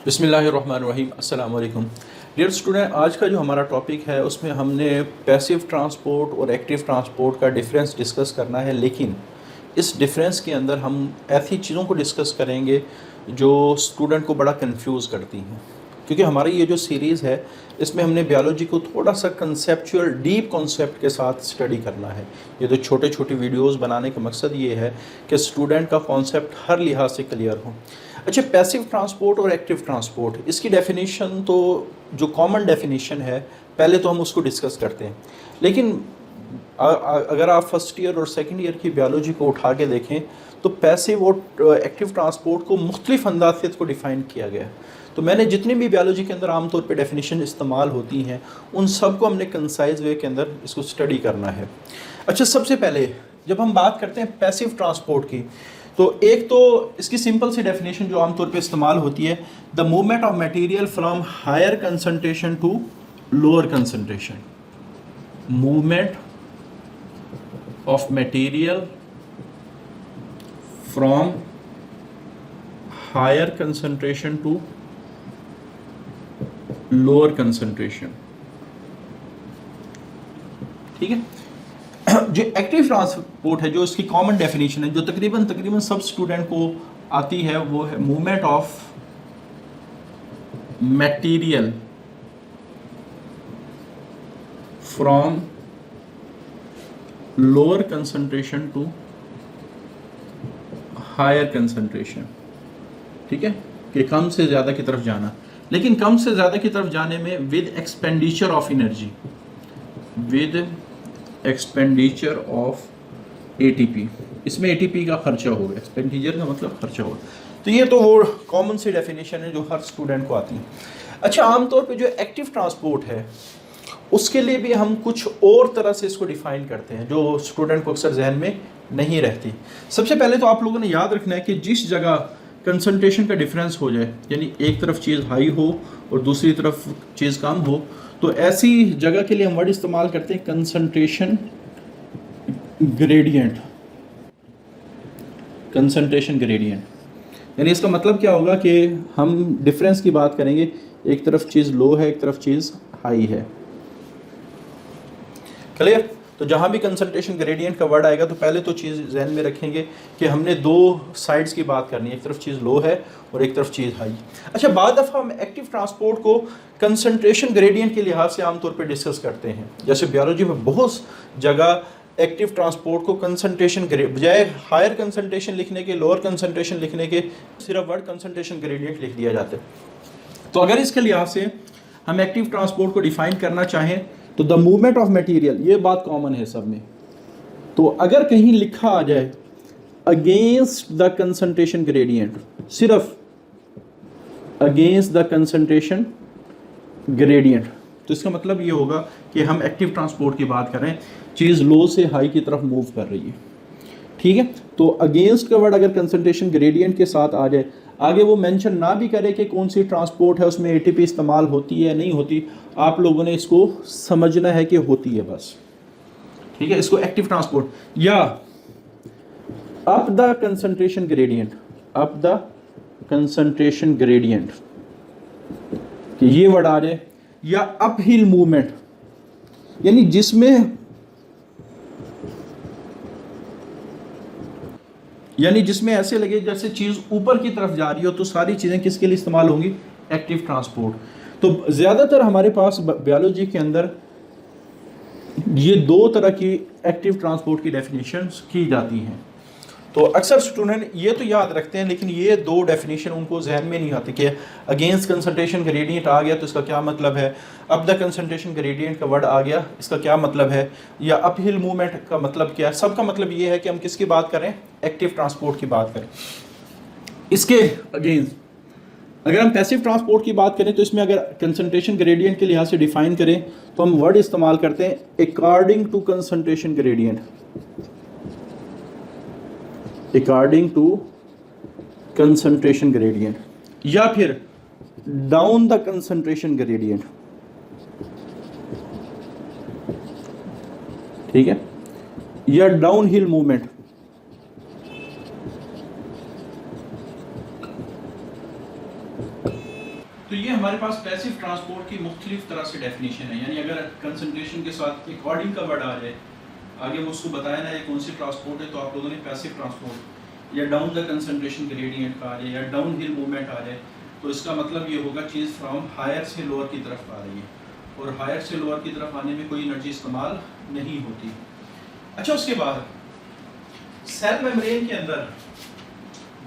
बिस्मिल्लाहिर्रहमानिर्रहीम, अस्सलाम वालेकुम। डियर स्टूडेंट, आज का जो हमारा टॉपिक है उसमें हमने पैसिव ट्रांसपोर्ट और एक्टिव ट्रांसपोर्ट का डिफरेंस डिस्कस करना है। लेकिन इस डिफरेंस के अंदर हम ऐसी चीज़ों को डिस्कस करेंगे जो स्टूडेंट को बड़ा कंफ्यूज करती हैं, क्योंकि हमारी ये जो सीरीज़ है इसमें हमने बायोलॉजी को थोड़ा सा कंसेप्चुअल डीप कॉन्सेप्ट के साथ स्टडी करना है। ये तो छोटे छोटे वीडियोस बनाने का मकसद ये है कि स्टूडेंट का कॉन्सेप्ट हर लिहाज से क्लियर हो। अच्छा, पैसिव ट्रांसपोर्ट और एक्टिव ट्रांसपोर्ट, इसकी डेफिनेशन तो जो कॉमन डेफिनेशन है पहले तो हम उसको डिस्कस करते हैं। लेकिन अगर आप फर्स्ट ईयर और सेकंड ईयर की बायोलॉजी को उठा के देखें तो पैसिव और एक्टिव ट्रांसपोर्ट को मुख्तलिफ अंदाज से इसको डिफ़ाइन किया गया है। तो मैंने जितनी भी बायोलॉजी के अंदर आमतौर पे डेफिनेशन इस्तेमाल होती हैं उन सब को हमने कंसाइज वे के अंदर इसको स्टडी करना है। अच्छा, सबसे पहले जब हम बात करते हैं पैसिव ट्रांसपोर्ट की, तो एक तो इसकी सिंपल सी डेफिनेशन जो आमतौर पे इस्तेमाल होती है, the movement of material from higher concentration to lower concentration. Movement of material from higher concentration to lower concentration. ठीक है। जो एक्टिव ट्रांसपोर्ट है, जो इसकी कॉमन डेफिनेशन है, जो तकरीबन सब स्टूडेंट को आती है, वो है movement of material from lower concentration to higher concentration. ठीक है, कि कम से ज़्यादा की तरफ जाना, लेकिन कम से ज़्यादा की तरफ जाने में with expenditure of energy, with expenditure of ATP. इसमें एटीपी का खर्चा होगा, एक्सपेंडिचर का मतलब खर्चा होगा। तो ये तो वो कॉमन सी डेफिनेशन है जो हर स्टूडेंट को आती है। अच्छा, आमतौर पे जो एक्टिव ट्रांसपोर्ट है उसके लिए भी हम कुछ और तरह से इसको डिफाइन करते हैं जो स्टूडेंट को अक्सर जहन में नहीं रहती। सबसे पहले तो आप लोगों ने याद रखना है कि जिस जगह कंसंट्रेशन का डिफरेंस हो जाए, यानी एक तरफ चीज़ हाई हो और दूसरी तरफ चीज़ कम हो, तो ऐसी जगह के लिए हम वर्ड इस्तेमाल करते हैं कंसंट्रेशन ग्रेडियंट। कंसंट्रेशन ग्रेडियंट यानी इसका मतलब क्या होगा कि हम डिफरेंस की बात करेंगे, एक तरफ चीज़ लो है, एक तरफ चीज़ हाई है। क्लियर? तो जहाँ भी कंसंट्रेशन ग्रेडियंट का वर्ड आएगा तो पहले तो चीज़ जहन में रखेंगे कि हमने दो साइड्स की बात करनी है, एक तरफ चीज़ लो है और एक तरफ चीज़ हाई। अच्छा, बाद दफ़ा हम एक्टिव ट्रांसपोर्ट को कंसंट्रेशन ग्रेडियंट के लिहाज से आमतौर पर डिस्कस करते हैं। जैसे बायोलॉजी में बहुत जगह एक्टिव ट्रांसपोर्ट को कंसंट्रेशन बजाय हायर कंसंट्रेशन लिखने के, लोअर कंसंट्रेशन लिखने के, सिर्फ वर्ड कंसंट्रेशन ग्रेडियंट लिख दिया जाता है। तो अगर इसके लिहाज से हम एक्टिव ट्रांसपोर्ट को डिफाइन करना चाहें तो द मूवमेंट ऑफ मटेरियल, ये बात कॉमन है सब में। तो अगर कहीं लिखा आ जाए अगेंस्ट द कंसंट्रेशन ग्रेडियंट, सिर्फ अगेंस्ट द कंसंट्रेशन ग्रेडियंट, तो इसका मतलब ये होगा कि हम एक्टिव ट्रांसपोर्ट की बात करें, चीज़ लो से हाई की तरफ मूव कर रही है। ठीक है, तो अगेंस्ट का वर्ड अगर कंसंट्रेशन ग्रेडियंट के साथ आ जाए, आगे वो मेंशन ना भी करे कि कौन सी ट्रांसपोर्ट है, उसमें एटीपी इस्तेमाल होती है या नहीं होती, आप लोगों ने इसको समझना है कि होती है बस। ठीक है, इसको एक्टिव ट्रांसपोर्ट या up the concentration gradient, up the concentration gradient, कि ये वर्ड आ जाए, या अप हिल मूवमेंट, यानी जिसमें ऐसे लगे जैसे चीज़ ऊपर की तरफ जा रही हो, तो सारी चीज़ें किसके लिए इस्तेमाल होंगी? Active transport. तो ज़्यादातर हमारे पास बायोलॉजी के अंदर ये दो तरह की एक्टिव ट्रांसपोर्ट की डेफिनेशंस की जाती हैं। तो अक्सर स्टूडेंट ये तो याद रखते हैं, लेकिन ये दो डेफिनेशन उनको जहन में नहीं आती कि अगेंस्ट कंसंट्रेशन ग्रेडियंट आ गया तो इसका क्या मतलब है, अप द कंसंट्रेशन ग्रेडियंट का वर्ड आ गया इसका क्या मतलब है, या अप हिल मूवमेंट का मतलब क्या है। सबका मतलब ये है कि हम किसकी बात करें? एक्टिव ट्रांसपोर्ट की बात करें। इसके अगेंस्ट अगर हम पैसिव ट्रांसपोर्ट की बात करें तो इसमें अगर कंसंट्रेशन ग्रेडियंट के लिहाज से डिफाइन करें तो हम वर्ड इस्तेमाल करते हैं according to concentration gradient, according to concentration gradient, या फिर डाउन द कंसंट्रेशन ग्रेडियंट। ठीक है, या डाउन हिल मूवमेंट। तो ये हमारे पास पैसिव ट्रांसपोर्ट की मुख्तलिफ तरह से डेफिनेशन है, यानी अगर कंसंट्रेशन के साथ अकॉर्डिंग का वर्ड आ जाए, आगे वो उसको बताया ना ये कौन सी ट्रांसपोर्ट है, तो आप लोगों ने पैसिव ट्रांसपोर्ट या डाउन द कंसंट्रेशन ग्रेडियंट का आ जाए या डाउन हिल मूवमेंट आ जाए, तो इसका मतलब ये होगा चीज़ फ्रॉम हायर से लोअर की तरफ आ रही है, और हायर से लोअर की तरफ आने में कोई एनर्जी इस्तेमाल नहीं होती। अच्छा, उसके बाद सेल मेम्ब्रेन के अंदर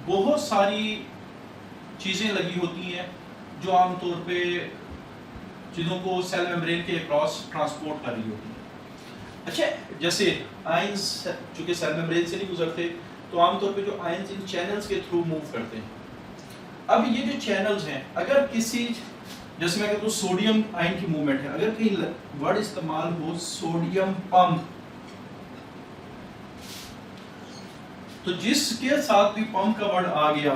बहुत सारी चीज़ें लगी होती हैं जो आमतौर पे चीज़ों को सेल मेम्ब्रेन के अक्रॉस ट्रांसपोर्ट कर रही होती है। अच्छा, जैसे आयंस चूँकि सेल मेम्ब्रेन से नहीं गुजरते, तो आमतौर पे जो आयंस इन चैनल्स के थ्रू मूव करते हैं। अब ये जो चैनल्स हैं, अगर किसी, जैसे मैं कहता हूँ सोडियम आयन की मूवमेंट है, अगर कहीं वर्ड इस्तेमाल हो सोडियम पंप, तो जिसके साथ भी पंप का वर्ड आ गया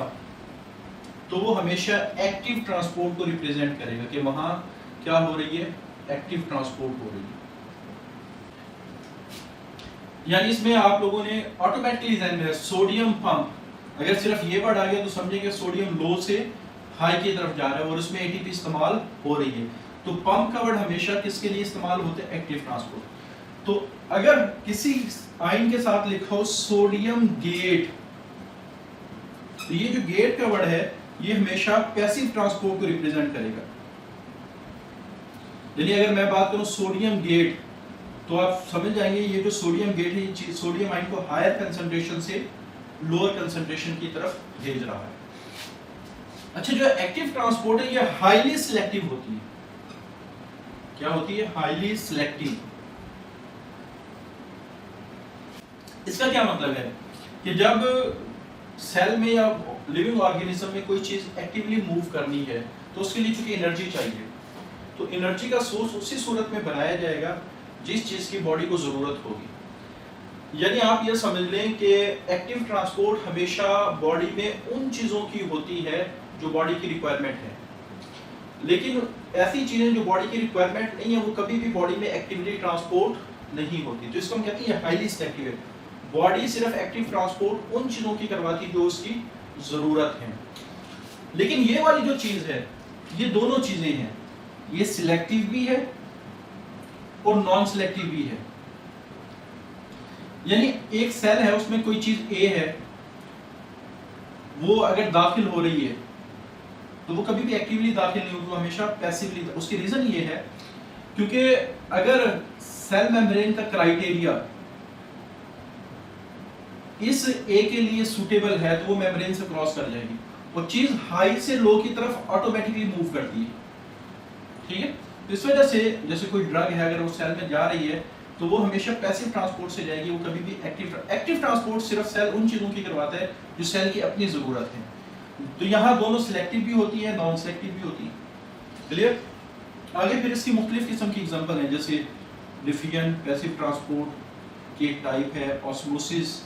तो वो हमेशा एक्टिव ट्रांसपोर्ट को रिप्रेजेंट करेगा कि वहां क्या हो रही है, एक्टिव ट्रांसपोर्ट हो रही है। यानी इसमें आप लोगों ने ऑटोमेटिकली ध्यान में सोडियम पंप, अगर सिर्फ ये वर्ड आ गया तो समझेंगे सोडियम लो से हाई की तरफ जा रहा है और उसमें एटीपी इस्तेमाल हो रही है। तो पंप का वर्ड हमेशा किसके लिए इस्तेमाल होते हैं, एक्टिव ट्रांसपोर्ट। तो अगर किसी आयन के साथ लिखा हो सोडियम गेट, तो ये जो गेट का वर्ड है ये हमेशा पैसिव ट्रांसपोर्ट को रिप्रेजेंट करेगा। यानी अगर मैं बात करूं सोडियम गेट, तो आप समझ जाएंगे ये जो सोडियम गेट है ये सोडियम आयन को हायर कंसंट्रेशन से लोअर कंसंट्रेशन की तरफ भेज रहा है। अच्छा, जो एक्टिव ट्रांसपोर्ट है ये हाईली सिलेक्टिव होती है। क्या होती है, हाईली सिलेक्टिव। इसका क्या मतलब है कि जब सेल में या लिविंग ऑर्गेनिज्म में कोई चीज एक्टिवली मूव करनी है तो उसके लिए चूंकि एनर्जी चाहिए, तो एनर्जी का सोर्स उसी सूरत में बनाया जाएगा जिस चीज की बॉडी को जरूरत होगी। यानी आप ये समझ लें कि एक्टिव ट्रांसपोर्ट हमेशा बॉडी में उन चीजों की होती है जो बॉडी की रिक्वायरमेंट है, लेकिन ऐसी चीजें जो बॉडी की रिक्वायरमेंट नहीं है वो कभी भी बॉडी में एक्टिवली ट्रांसपोर्ट नहीं होती। तो इसको हम कहते हैं हाईली सिलेक्टिव है। बॉडी सिर्फ एक्टिव ट्रांसपोर्ट उन चीजों की करवाती जो उसकी जरूरत है। लेकिन ये वाली जो चीज है, ये दोनों चीजें हैं, ये सिलेक्टिव भी है और नॉन सिलेक्टिव भी है। यानी एक सेल है उसमें कोई चीज ए है, वो अगर दाखिल हो रही है तो वो कभी भी एक्टिवली दाखिल नहीं होगी, वो हमेशा पैसिवली। उसकी रीजन ये है क्योंकि अगर सेल मेम्ब्रेन का क्राइटेरिया इस ए के लिए सूटेबल है तो वो मेम्ब्रेन से क्रॉस कर जाएगी, वो चीज हाई से लो की तरफ ऑटोमेटिकली मूव करती है। ठीक है, तो इस वजह से जैसे कोई ड्रग है अगर वो सेल में जा रही है तो वो हमेशा पैसिव ट्रांसपोर्ट से जाएगी, वो कभी भी एक्टिव ट्रांसपोर्ट सिर्फ सेल उन चीजों की करवाता है जो सेल की अपनी जरूरत है। तो यहाँ दोनों सिलेक्टिव भी होती है, नॉन सिलेक्टिव भी होती है। क्लियर? आगे फिर इसकी मुख्तलिफ किस्म की एग्जांपल है, जैसे डिफिजन पैसिव ट्रांसपोर्ट की एक टाइप है, ऑस्मोसिस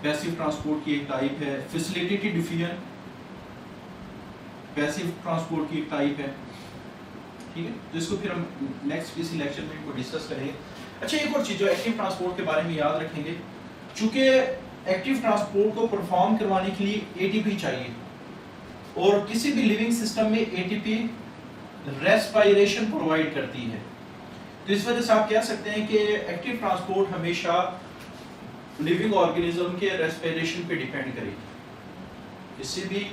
पैसिव ट्रांसपोर्ट की एक टाइप है, फैसिलिटेटेड डिफिजन पैसिव ट्रांसपोर्ट की एक टाइप है। ठीक है, तो इसको फिर हम नेक्स्ट किसी लेक्चर में इनको डिस्कस करेंगे। अच्छा, एक और चीज जो एक्टिव ट्रांसपोर्ट के बारे में याद रखेंगे, चूंकि एक्टिव ट्रांसपोर्ट को परफॉर्म करवाने के लिए एटीपी चाहिए और किसी भी लिविंग सिस्टम में एटीपी रेस्पिरेशन प्रोवाइड करती है, तो इस वजह से आप कह सकते हैं कि एक्टिव ट्रांसपोर्ट हमेशा लिविंग ऑर्गेनिज्म के रेस्पिरेशन पे डिपेंड करेगी। किसी भी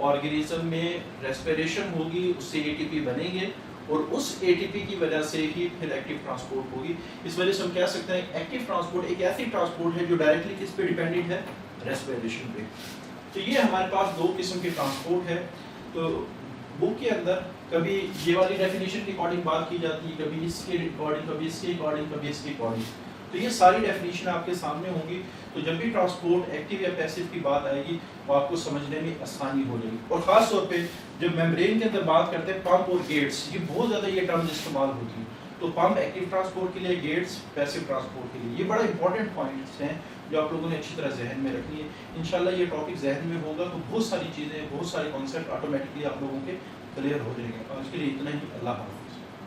ऑर्गेनिज्म में रेस्पिरेशन होगी, उससे एटीपी बनेंगे और उस एटीपी की वजह से ही फिर एक्टिव ट्रांसपोर्ट होगी। इस वजह से हम कह सकते हैं एक्टिव ट्रांसपोर्ट एक ऐसी ट्रांसपोर्ट है जो डायरेक्टली किस पे डिपेंडेंट है, रेस्पिरेशन पे। तो ये हमारे पास दो किस्म के ट्रांसपोर्ट है। तो बुक के अंदर कभी ये वाली डेफिनेशन के अकॉर्डिंग बात की जाती है, कभी इसके अकॉर्डिंग, कभी इसके अकॉर्डिंग, कभी इसके अकॉर्डिंग। तो ये सारी डेफिनेशन आपके सामने होंगी, तो जब भी ट्रांसपोर्ट एक्टिव या पैसिव की बात आएगी तो आपको समझने में आसानी हो जाएगी। और ख़ास तौर पे जब मेम्ब्रेन के अंदर बात करते हैं पंप और गेट्स, ये बहुत ज़्यादा ये टर्म्स इस्तेमाल होती है। तो पंप एक्टिव ट्रांसपोर्ट के लिए, गेट्स पैसिव ट्रांसपोर्ट के लिए, ये बड़ा इंपॉर्टेंट पॉइंट्स हैं जो आप लोगों ने अच्छी तरह जहन में रखनी है। इंशाल्लाह ये टॉपिक जहन में होगा तो बहुत सारी चीज़ें, बहुत सारे कॉन्सेप्ट ऑटोमेटिकली आप लोगों के क्लियर हो जाएंगे। आज के लिए इतना ही, अल्लाह हाफ़िज़।